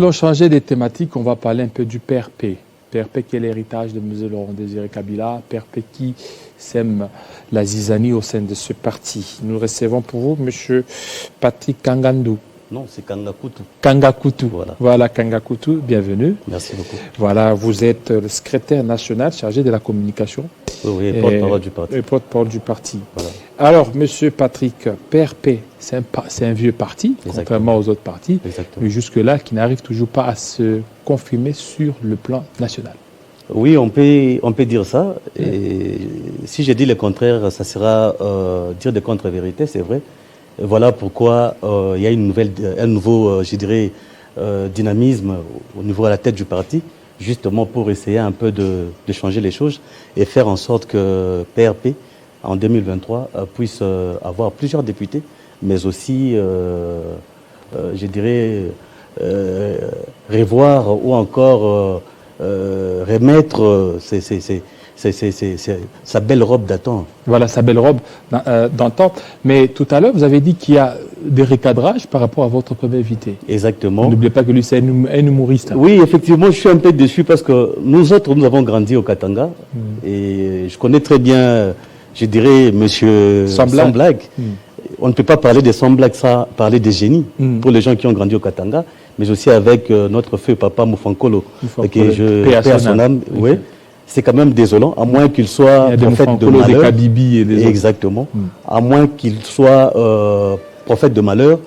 Allons changer des thématiques, on va parler un peu du PRP. PRP qui est l'héritage de M. Laurent-Désiré Kabila, PRP qui sème la zizanie au sein de ce parti. Nous recevons pour vous M. Patrick Kangandou. Non, c'est Kangakutu. Kangakutu. Voilà, Kangakutu, bienvenue. Merci beaucoup. Voilà, vous êtes le secrétaire national chargé de la communication. Oui, et porte-parole du parti. Et porte-parole du parti. Voilà. Alors, M. Patrick, PRP, c'est un vieux parti, contrairement aux autres partis, mais jusque-là, qui n'arrive toujours pas à se confirmer sur le plan national. Oui, on peut dire ça. Et si je dis le contraire, ça sera dire des contre-vérités, c'est vrai. Voilà pourquoi il y a un nouveau, je dirais, dynamisme au niveau à la tête du parti, justement pour essayer un peu de changer les choses et faire en sorte que PRP, en 2023, puisse avoir plusieurs députés, mais aussi, je dirais, revoir ou encore remettre sa belle robe d'antan. Voilà, sa belle robe d'antan. Mais tout à l'heure, vous avez dit qu'il y a des recadrages par rapport à votre premier invité. Exactement. N'oubliez pas que lui, c'est un humoriste. Oui, effectivement, je suis un peu déçu parce que nous autres, nous avons grandi au Katanga. Et je connais très bien, je dirais, monsieur Samblag. On ne peut pas parler de Samblag sans parler des génies pour les gens qui ont grandi au Katanga, mais aussi avec notre feu papa Moufankolo, que je paie à son âme. Oui. C'est quand même désolant, à moins qu'il soit prophète de malheur. Exactement. À moins qu'il soit prophète de malheur.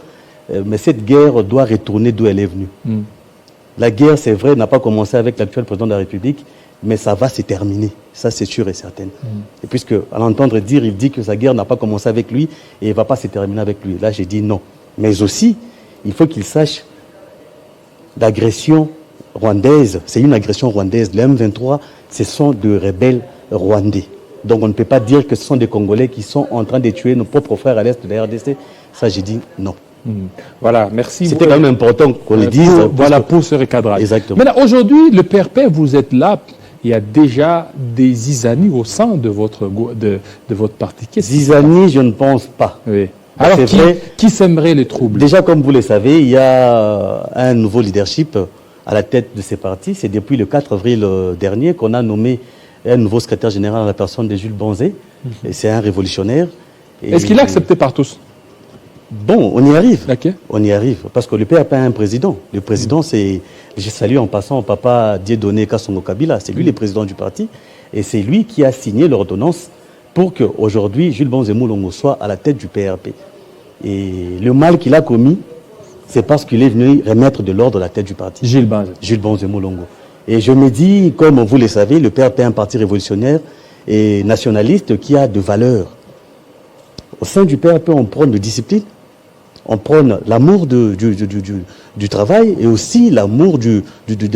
Mais cette guerre doit retourner d'où elle est venue. La guerre, c'est vrai, n'a pas commencé avec l'actuel président de la République, mais ça va se terminer. Ça, c'est sûr et certain. Et puisque, à l'entendre dire, il dit que sa guerre n'a pas commencé avec lui et elle ne va pas se terminer avec lui. Là, j'ai dit non. Mais aussi, il faut qu'il sache l'agression rwandaise, c'est une agression rwandaise. Les M23, ce sont de rebelles rwandais. Donc on ne peut pas dire que ce sont des Congolais qui sont en train de tuer nos propres frères à l'est de la RDC. Ça, j'ai dit non. Voilà, merci. C'était quand même important qu'on le dise. Voilà, pour ce recadrage. Exactement. Maintenant, aujourd'hui, le PRP, vous êtes là. Il y a déjà des zizanies au sein de votre parti. Zizanies, je ne pense pas. Oui. Alors, qui sèmerait les troubles? Déjà, comme vous le savez, il y a un nouveau leadership à la tête de ces partis. C'est depuis le 4 avril dernier qu'on a nommé un nouveau secrétaire général à la personne de Jules Bonzé. Et c'est un révolutionnaire. Est-ce qu'il est accepté par tous? Bon, on y arrive. Okay. On y arrive. Parce que le PRP a un président. Le président, c'est... Je salue en passant papa Dieudonné Kassongo Kabila. C'est lui le président du parti. Et c'est lui qui a signé l'ordonnance pour qu'aujourd'hui, Jules Bonzé Moulongo soit à la tête du PRP. Et le mal qu'il a commis, c'est parce qu'il est venu remettre de l'ordre à la tête du parti. Jules Bonzé Moulongo. Et je me dis, comme vous le savez, le PRP est un parti révolutionnaire et nationaliste qui a de valeurs. Au sein du PRP, on prône de discipline, on prône l'amour du travail et aussi l'amour de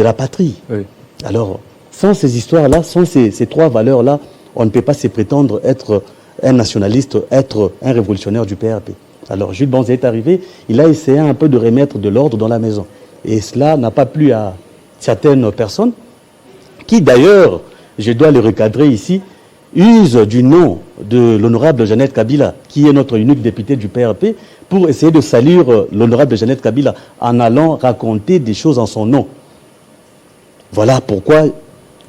la patrie. Oui. Alors, sans ces histoires-là, sans ces trois valeurs-là, on ne peut pas se prétendre être un nationaliste, être un révolutionnaire du PRP. Alors, Jules Bonzé est arrivé, il a essayé un peu de remettre de l'ordre dans la maison. Et cela n'a pas plu à certaines personnes, qui d'ailleurs, je dois le recadrer ici, usent du nom de l'honorable Jeannette Kabila, qui est notre unique député du PRP, pour essayer de salir l'honorable Jeannette Kabila en allant raconter des choses en son nom. Voilà pourquoi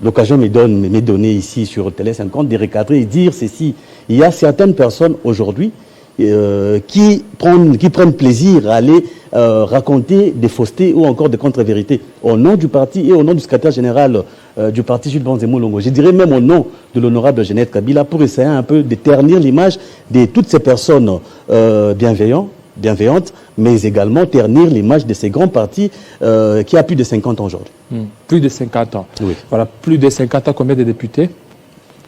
l'occasion m'est donnée ici sur Télé 50 de recadrer et dire ceci. Il y a certaines personnes aujourd'hui qui prennent plaisir à aller raconter des faussetés ou encore des contre-vérités au nom du parti et au nom du secrétaire général du parti Jules Bonzé Moulongo. Je dirais même au nom de l'honorable Jeannette Kabila pour essayer un peu de ternir l'image de toutes ces personnes bienveillantes, mais également ternir l'image de ces grands partis qui a plus de 50 ans aujourd'hui. Plus de 50 ans. Oui. Voilà, plus de 50 ans, combien de députés?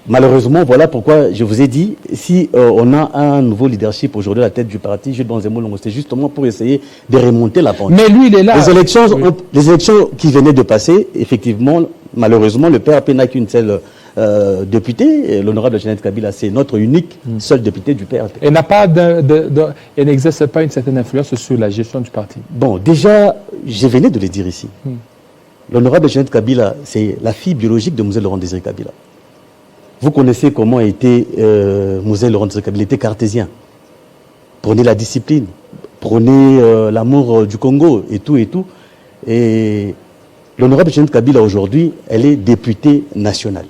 Malheureusement, voilà pourquoi je vous ai dit, si on a un nouveau leadership aujourd'hui à la tête du parti, Jules Bonzé Moulongo, c'est justement pour essayer de remonter la pente. Mais lui, il est là. Les élections qui venaient de passer, effectivement, malheureusement, le PRP n'a qu'une seule députée. L'honorable Jeannette Kabila, c'est notre unique seul député du PRP. Et elle n'exerce pas une certaine influence sur la gestion du parti. Bon, déjà, je venais de le dire ici. L'honorable Jeannette Kabila, c'est la fille biologique de Mzee Laurent-Désiré Kabila. Vous connaissez comment était Mzee Laurent-Désiré Kabila. Il était cartésien. Prenez la discipline, prenez l'amour du Congo et tout et tout. Et l'honorable Jeannette Kabila, aujourd'hui, elle est députée nationale.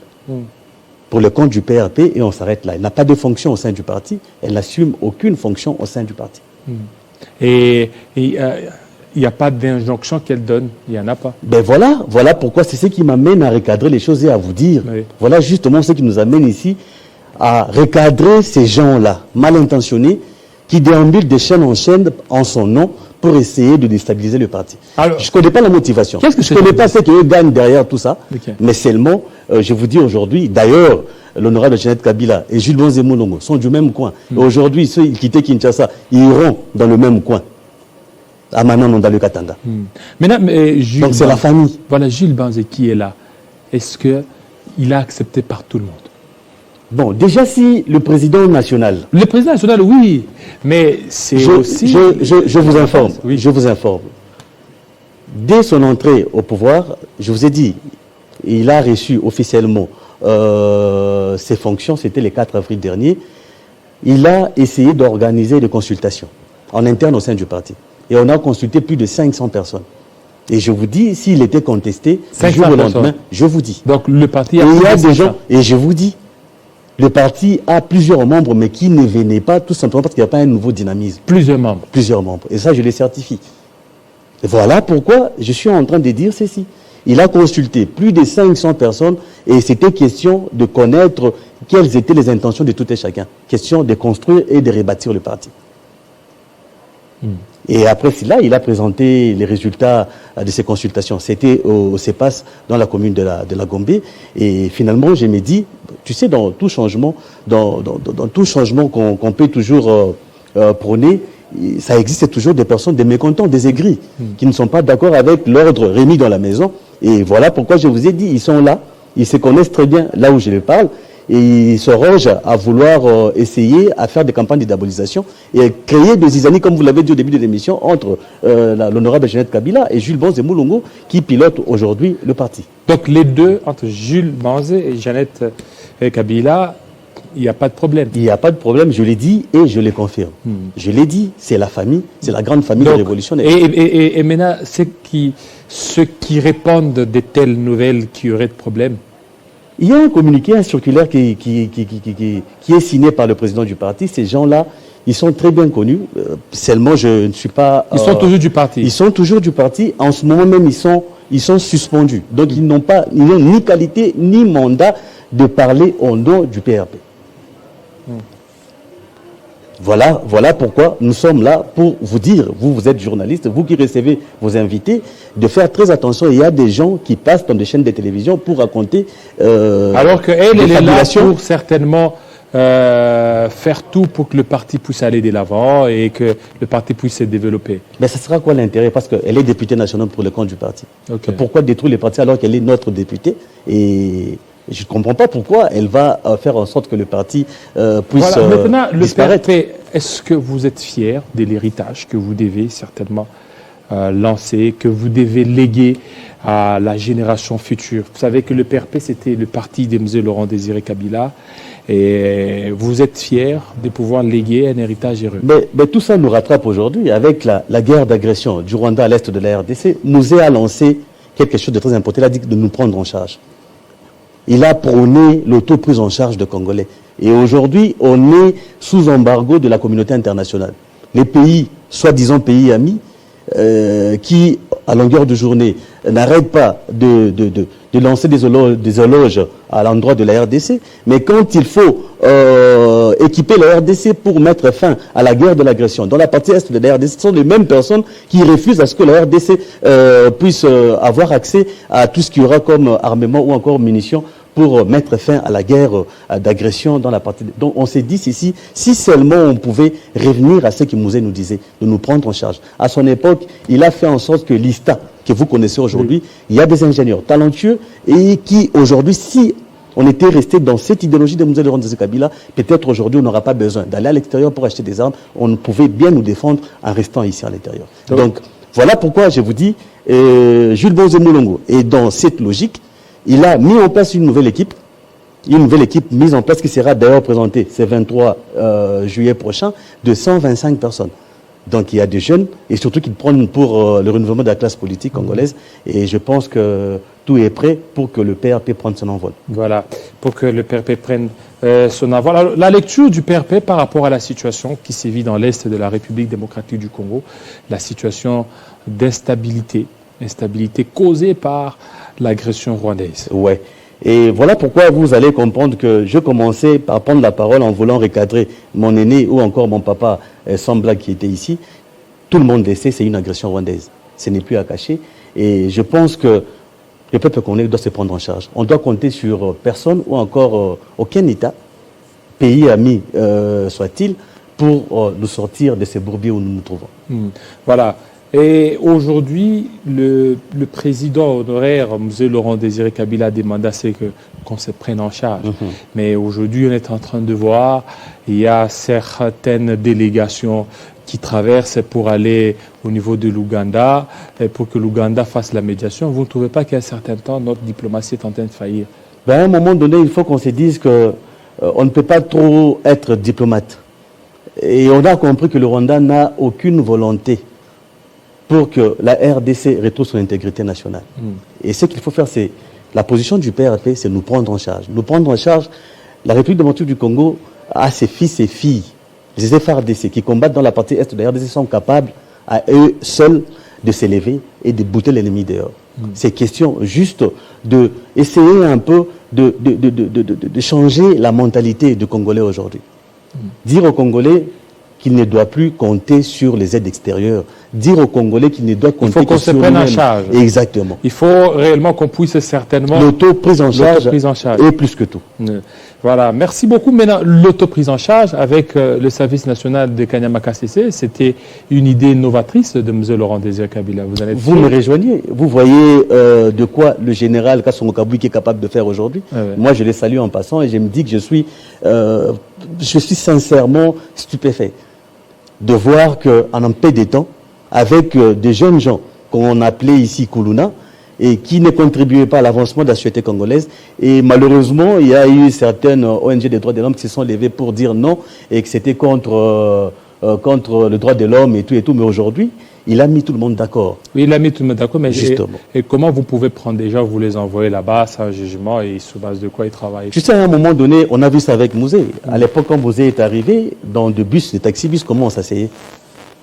Pour le compte du PRP, et on s'arrête là. Elle n'a pas de fonction au sein du parti, elle n'assume aucune fonction au sein du parti. Et il n'y a pas d'injonction qu'elle donne, il n'y en a pas. Ben voilà pourquoi c'est ce qui m'amène à recadrer les choses et à vous dire, voilà justement ce qui nous amène ici à recadrer ces gens-là, mal intentionnés, qui déambulent de chaîne en chaîne en son nom pour essayer de déstabiliser le parti. Alors, je ne connais pas la motivation. Je ne connais pas ce qu'ils gagnent derrière tout ça. Mais seulement, je vous dis aujourd'hui, d'ailleurs, l'honorable Jeannette Kabila et Jules Bonze Moulongo sont du même coin. Aujourd'hui, ceux qui quittent Kinshasa, ils iront dans le même coin. À Manan, dans le Katanga. Maintenant, donc c'est la famille. Voilà, Jules Bonze qui est là. Est-ce qu'il a accepté par tout le monde? Bon, déjà si le président national... Le président national, oui, mais c'est aussi... Je vous informe, oui. Je vous informe. Dès son entrée au pouvoir, je vous ai dit, il a reçu officiellement ses fonctions, c'était le 4 avril dernier. Il a essayé d'organiser des consultations en interne au sein du parti. Et on a consulté plus de 500 personnes. Et je vous dis, s'il était contesté, du jour au lendemain, je vous dis. Donc le parti a... Il y a des gens, et je vous dis, le parti a plusieurs membres, mais qui ne venaient pas, tout simplement parce qu'il n'y a pas un nouveau dynamisme. Plusieurs membres. Plusieurs membres. Et ça, je les certifie. Et voilà pourquoi je suis en train de dire ceci. Il a consulté plus de 500 personnes et c'était question de connaître quelles étaient les intentions de tout et chacun. Question de construire et de rebâtir le parti. Et après cela, il a présenté les résultats de ces consultations. C'était au CEPAS, dans la commune de la Gombe. Et finalement, je me dis, tu sais, dans tout changement, dans tout changement qu'on peut toujours prôner, ça existe toujours des personnes, des mécontents, des aigris, qui ne sont pas d'accord avec l'ordre remis dans la maison. Et voilà pourquoi je vous ai dit, ils sont là, ils se connaissent très bien là où je les parle. Et ils se rangent à vouloir essayer à faire des campagnes de diabolisation et créer des zizanies, comme vous l'avez dit au début de l'émission, entre l'honorable Jeannette Kabila et Jules Bonze Moulongo, qui pilotent aujourd'hui le parti. Donc les deux, entre Jules Bonze et Jeannette Kabila, il n'y a pas de problème. Il n'y a pas de problème, je l'ai dit et je le confirme. Je l'ai dit, c'est la famille, c'est la grande famille révolutionnaire. Et maintenant, ceux qui répondent de telles nouvelles qui auraient de problème. Il y a un communiqué, un circulaire qui est signé par le président du parti. Ces gens-là, ils sont très bien connus. Seulement, je ne suis pas... Ils sont toujours du parti. Ils sont toujours du parti. En ce moment même, ils sont suspendus. Donc, ils n'ont ni qualité ni mandat de parler au nom du PRP. Voilà pourquoi nous sommes là pour vous dire, vous êtes journaliste, vous qui recevez vos invités, de faire très attention. Il y a des gens qui passent dans des chaînes de télévision pour raconter... alors qu'elle, elle est là pour certainement faire tout pour que le parti puisse aller de l'avant et que le parti puisse se développer. Mais ça sera quoi l'intérêt? Parce qu'elle est députée nationale pour le compte du parti. Okay. Pourquoi détruire les partis alors qu'elle est notre députée? Et je ne comprends pas pourquoi elle va faire en sorte que le parti puisse maintenant, disparaître. Le PRP, est-ce que vous êtes fier de l'héritage que vous devez certainement lancer, que vous devez léguer à la génération future? Vous savez que le PRP, c'était le parti de M. Laurent Désiré Kabila. Et vous êtes fier de pouvoir léguer un héritage heureux. Mais tout ça nous rattrape aujourd'hui avec la guerre d'agression du Rwanda à l'est de la RDC. Nous a lancé quelque chose de très important. Il a dit de nous prendre en charge. Il a prôné l'auto-prise en charge de Congolais. Et aujourd'hui, on est sous embargo de la communauté internationale. Les pays, soi-disant pays amis, qui, à longueur de journée, n'arrêtent pas de lancer des éloges à l'endroit de la RDC, mais quand il faut équiper la RDC pour mettre fin à la guerre de l'agression, dans la partie est de la RDC, ce sont les mêmes personnes qui refusent à ce que la RDC puisse avoir accès à tout ce qu'il y aura comme armement ou encore munitions pour mettre fin à la guerre d'agression dans la partie... Donc on s'est dit ici, si seulement on pouvait revenir à ce que Mouzé nous disait, de nous prendre en charge. À son époque, il a fait en sorte que l'ISTA, que vous connaissez aujourd'hui, il y a des ingénieurs talentueux et qui aujourd'hui, si on était resté dans cette idéologie de Mouzé Laurent Désiré Kabila, peut-être aujourd'hui on n'aura pas besoin d'aller à l'extérieur pour acheter des armes, on pouvait bien nous défendre en restant ici à l'intérieur. Donc voilà pourquoi je vous dis, Jules Bonze Moulongo est dans cette logique. Il a mis en place une nouvelle équipe mise en place qui sera d'ailleurs présentée ce 23 juillet prochain, de 125 personnes. Donc il y a des jeunes, et surtout qui prennent pour le renouvellement de la classe politique congolaise. Et je pense que tout est prêt pour que le PRP prenne son envol. Voilà, pour que le PRP prenne son envol. Alors, la lecture du PRP par rapport à la situation qui sévit dans l'Est de la République démocratique du Congo, la situation d'instabilité, instabilité causée par l'agression rwandaise. Ouais. Et voilà pourquoi vous allez comprendre que je commençais par prendre la parole en voulant recadrer mon aîné ou encore mon papa Sambla qui était ici. Tout le monde le sait, c'est une agression rwandaise. Ce n'est plus à cacher. Et je pense que le peuple congolais doit se prendre en charge. On doit compter sur personne ou encore aucun État, pays ami soit-il, pour nous sortir de ces bourbiers où nous nous trouvons. Voilà. Et aujourd'hui, le président honoraire, M. Laurent Désiré Kabila, a demandé à ce qu'on se prenne en charge. Mais aujourd'hui, on est en train de voir, il y a certaines délégations qui traversent pour aller au niveau de l'Ouganda, pour que l'Ouganda fasse la médiation. Vous ne trouvez pas qu'à un certain temps, notre diplomatie est en train de faillir? Ben, à un moment donné, il faut qu'on se dise qu'on ne peut pas trop être diplomate. Et on a compris que le Rwanda n'a aucune volonté pour que la RDC retrouve son intégrité nationale. Et ce qu'il faut faire, c'est, la position du PRP, c'est nous prendre en charge. Nous prendre en charge, la République démocratique du Congo a ses fils et filles, les FARDC, qui combattent dans la partie est de la RDC, sont capables à eux seuls de s'élever et de bouter l'ennemi dehors. C'est question juste d'essayer un peu de changer la mentalité du Congolais aujourd'hui. Dire aux Congolais qu'il ne doit plus compter sur les aides extérieures. Dire aux Congolais qu'il ne doit compter que sur lui-même. Il faut qu'on se prenne en charge. Exactement. Il faut réellement qu'on puisse certainement... L'auto-prise en charge et plus que tout. Voilà. Merci beaucoup. Maintenant, l'auto-prise en charge avec le service national de Kanyama-KCC, c'était une idée novatrice de M. Laurent Désiré Kabila. Vous me rejoignez. Vous voyez de quoi le général Kassongo Kabouiki est capable de faire aujourd'hui. Moi, je les salue en passant et je me dis que je suis sincèrement stupéfait de voir qu'en un peu de temps, avec des jeunes gens qu'on appelait ici Koulouna, et qui ne contribuaient pas à l'avancement de la société congolaise. Et malheureusement, il y a eu certaines ONG des droits de l'homme qui se sont levées pour dire non, et que c'était contre le droit de l'homme et tout. Mais aujourd'hui, il a mis tout le monde d'accord. Oui, il a mis tout le monde d'accord, mais justement. Et comment vous pouvez prendre des gens, vous les envoyer là-bas sans jugement, et sur base de quoi ils travaillent? Tu sais, à un moment donné, on a vu ça avec Mouzé. À l'époque, quand Mouzé est arrivé, dans des bus, des taxi-bus, comment on s'asseyait?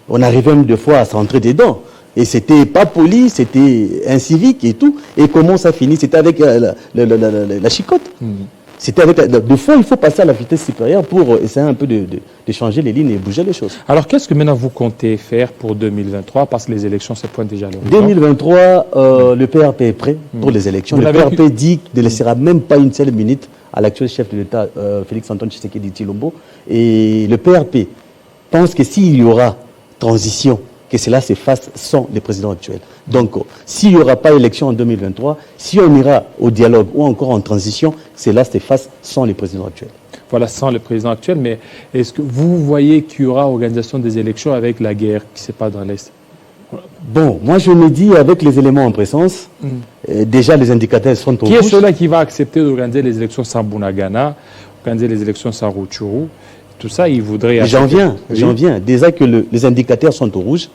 On arrivait même deux fois à s'entrer dedans. Et c'était pas poli, c'était incivique et tout. Et comment ça finit? C'était avec la chicotte. C'était avec de fois, il faut passer à la vitesse supérieure pour essayer un peu de changer les lignes et bouger les choses. Alors, qu'est-ce que maintenant vous comptez faire pour 2023? Parce que les élections se pointent déjà à l'horizon. 2023, le PRP est prêt pour les élections. Le PRP dit qu'il ne laissera même pas une seule minute à l'actuel chef de l'État, Félix-Antoine Tshisekedi Tshilombo. Et le PRP pense que s'il y aura transition, que cela se fasse sans les présidents actuels. Donc, s'il n'y aura pas élection en 2023, si on ira au dialogue ou encore en transition, cela se fasse sans les présidents actuels. Voilà, sans le président actuel, mais est-ce que vous voyez qu'il y aura organisation des élections avec la guerre qui se passe dans l'Est? Bon, moi je me dis, avec les éléments en présence, déjà les indicateurs sont au rouge. Qui est celui qui va accepter d'organiser les élections sans Bunagana, organiser les élections sans Rutshuru? Tout ça, il voudrait... J'en viens. Déjà que les indicateurs sont au rouge.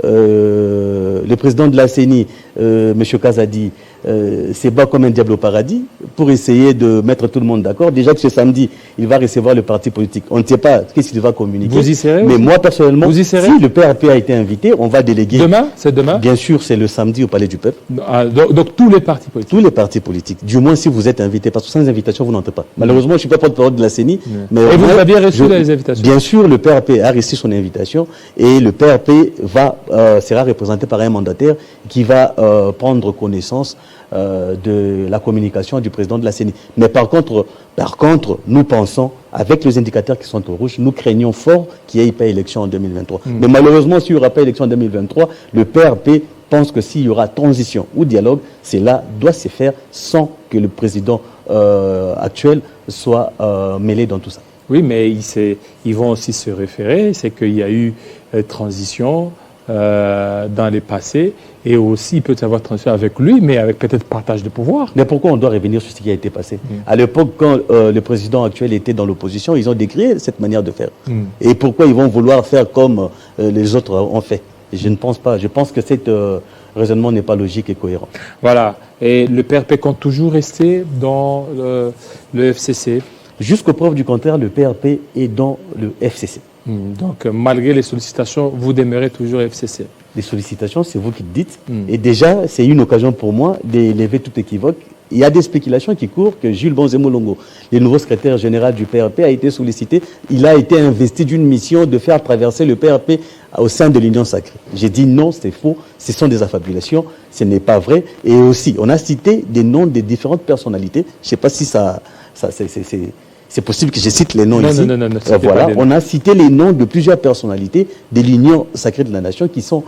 Le président de la CENI, M. Kazadi, se bat comme un diable au paradis pour essayer de mettre tout le monde d'accord. Déjà que ce samedi, il va recevoir le parti politique. On ne sait pas qu'est-ce qu'il va communiquer. Vous y serez? Mais moi, personnellement, vous y serez? Si le PRP a été invité, on va déléguer... Demain? C'est demain? Bien sûr, c'est le samedi au Palais du Peuple. Donc tous les partis politiques? Tous les partis politiques. Du moins, si vous êtes invité. Parce que sans invitation, vous n'entrez pas. Malheureusement, je ne suis pas porte-parole de la CENI. Mais et vous avez reçu les invitations? Bien sûr, le PRP a reçu son invitation. Et le PRP sera représenté par un mandataire qui va prendre connaissance de la communication du président de la CENI. Mais par contre, nous pensons, avec les indicateurs qui sont au rouge, nous craignons fort qu'il n'y ait pas élection en 2023. Mais malheureusement, s'il n'y aura pas élection en 2023, le PRP pense que s'il y aura transition ou dialogue, cela doit se faire sans que le président actuel soit mêlé dans tout ça. Oui, mais ils vont aussi se référer, c'est qu'il y a eu transition dans les passés, et aussi il peut y avoir transfert avec lui, mais avec peut-être partage de pouvoir. Mais pourquoi on doit revenir sur ce qui a été passé? À l'époque, quand le président actuel était dans l'opposition, ils ont décrié cette manière de faire. Et pourquoi ils vont vouloir faire comme les autres ont fait? Et je ne pense pas. Je pense que cet raisonnement n'est pas logique et cohérent. Voilà. Et le PRP compte toujours rester dans le FCC? Jusqu'aux preuves du contraire, le PRP est dans le FCC. Donc, malgré les sollicitations, vous demeurez toujours FCC? Les sollicitations, c'est vous qui le dites. Et déjà, c'est une occasion pour moi d'élever tout équivoque. Il y a des spéculations qui courent que Jules Bonze Moulongo, le nouveau secrétaire général du PRP, a été sollicité. Il a été investi d'une mission de faire traverser le PRP au sein de l'Union sacrée. J'ai dit non, c'est faux, ce sont des affabulations, ce n'est pas vrai. Et aussi, on a cité des noms de différentes personnalités. Je ne sais pas si c'est possible que je cite les noms ici. Non, voilà, on a cité les noms de plusieurs personnalités de l'Union sacrée de la nation qui sont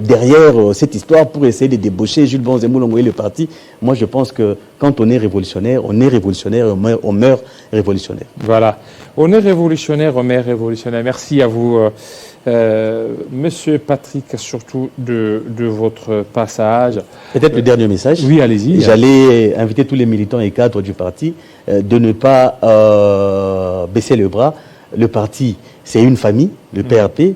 derrière cette histoire pour essayer de débaucher Jules Bonze Moulongo et le parti. Moi, je pense que quand on est révolutionnaire, on meurt révolutionnaire. Voilà. On est révolutionnaire, on meurt révolutionnaire. Merci à vous, Monsieur Patrick, surtout de votre passage. Peut-être le dernier message. Oui, allez-y. J'allais inviter tous les militants et cadres du parti de ne pas baisser le bras. Le parti, c'est une famille, le PRP.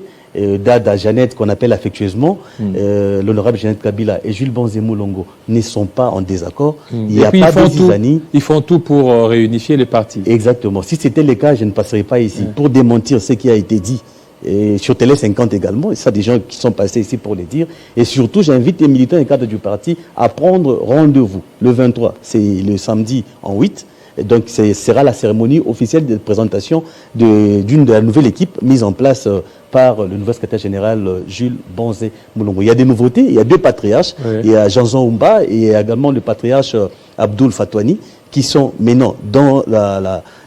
Dada, Jeannette, qu'on appelle affectueusement, l'honorable Jeannette Kabila et Jules Bonze Moulongo ne sont pas en désaccord. Il n'y a pas de zizanie. Ils font tout pour réunifier les partis. Exactement. Si c'était le cas, je ne passerai pas ici pour démentir ce qui a été dit. Et sur Télé 50 également, et ça, des gens qui sont passés ici pour le dire. Et surtout, j'invite les militants et cadres du parti à prendre rendez-vous. Le 23, c'est le samedi en 8. Et donc, ce sera la cérémonie officielle de présentation de la nouvelle équipe mise en place par le nouveau secrétaire général Jules Bonze Moulongo. Il y a des nouveautés, il y a deux patriarches. Oui. Il y a Jean-Zan Oumba et également le patriarche Abdoul Fatouani qui sont maintenant dans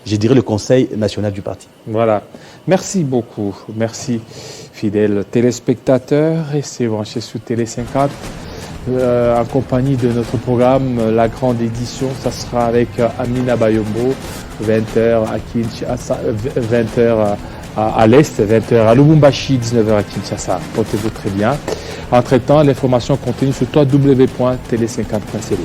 je dirais, le Conseil national du parti. Voilà. Merci beaucoup. Merci, fidèles téléspectateurs. Restez branchés sur Télé 50. En compagnie de notre programme, la grande édition, ça sera avec Amina Bayombo, 20h à Kinshasa, 20h à l'Est, 20h à Lubumbashi, 19h à Kinshasa. Portez-vous très bien. Entre-temps, l'information continue sur www.tele50.cd.